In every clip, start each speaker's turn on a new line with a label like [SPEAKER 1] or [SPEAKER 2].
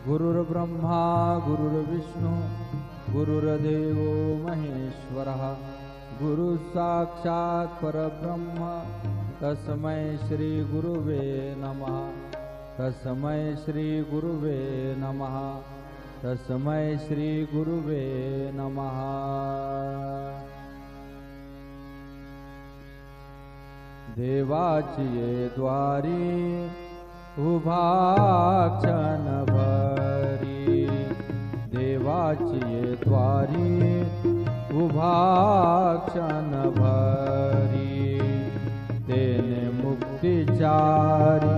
[SPEAKER 1] गुरुर्ब्रह्मा गुरुर्विष्णु गुरुर्देवो महेश्वरः गुरुः साक्षात् परब्रह्म तस्मै श्री गुरुवे नमः। तस्मै श्री गुरुवे नमः। तस्मै श्री गुरुवे नमः। देवाची ये द्वारी उभा क्षणभरी, देवाची ये द्वारी उभा क्षणभरी, तेने मुक्तिचारी,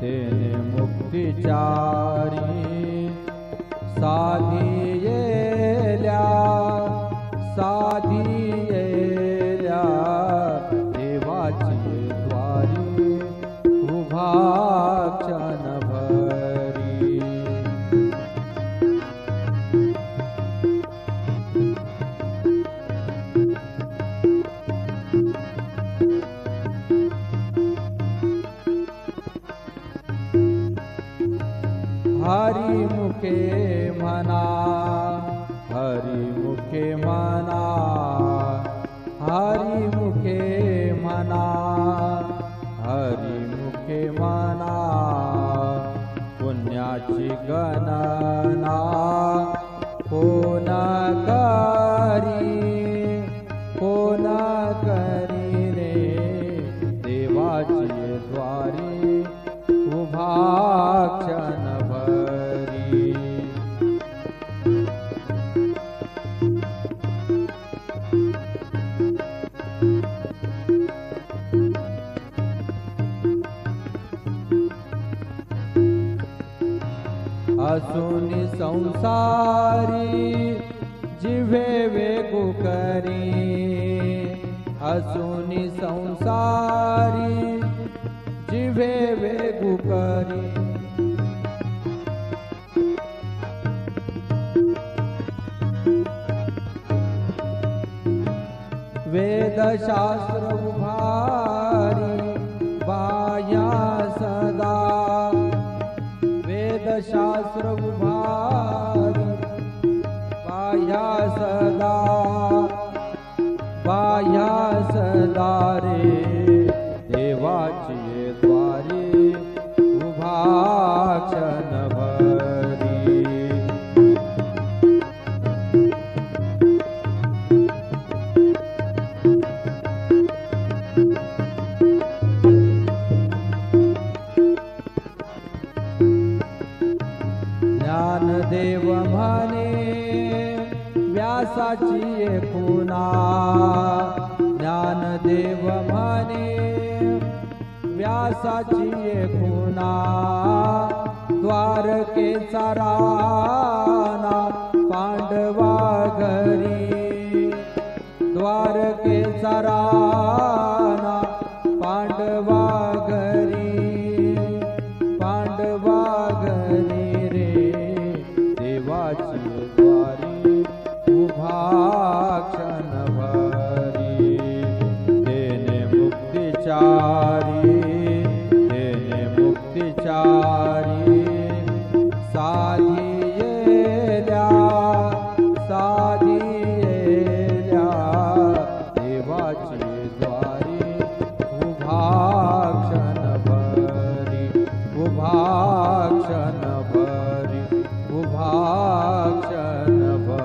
[SPEAKER 1] तेने मुक्तिचारी, साधी येल्या, साधी येल्या, देवाची ये द्वारी उभा क्षणभरी। हरी मुखे म्हणा, हरी मुखे म्हणा, हरी मुखे म्हणा, हरी मुखे म्हणा, पुण्याची गणना कोण करी, कोण करी रे, देवाची द्वारी उभा क्षणभरी। असुनी संसारी जिव्हे वेगू करी, असुनी संसारी जिव्हे वेगू करी, वेदशास्त्र उभारी बाया सदा, वेदशास्त्र उभारी बाया सदा, बाया सदा रे, देवाची ये द्वारी उभा क्षणभरी। ज्ञानदेव म्हणे व्यासाची ये पुना, ज्ञानदेव म्हणे व्यासाची ये पुना, द्वारकेचा राणा पांडवा घरी, द्वारकेचा राणा पांडवा घरी, पांडवा घरी रे, देवाची द्वारी उभा क्षणभरी, तेने मुक्तिचारी, तेने मुक्तिचारी, साधी येल्या, साधी येल्या, देवाची द्वारी उभा क्षणभरी, उभा क्षणभरी, उभा क्षणभरी।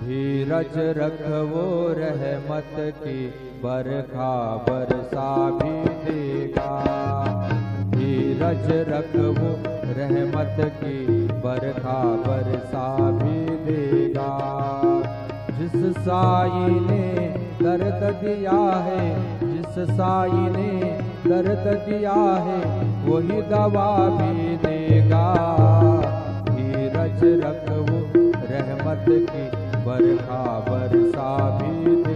[SPEAKER 1] धीरज रखवो रहमत की बरखा बरसा भी देगा, धीरज रखवो रहमत की बरखा बरसा भी देगा। जिस साई ने दर्द दिया है, जिस साई ने दर्द दिया है, वही दवा भी देगा। धीरज रखवो रहमत की बरखा बरसा भी देगा।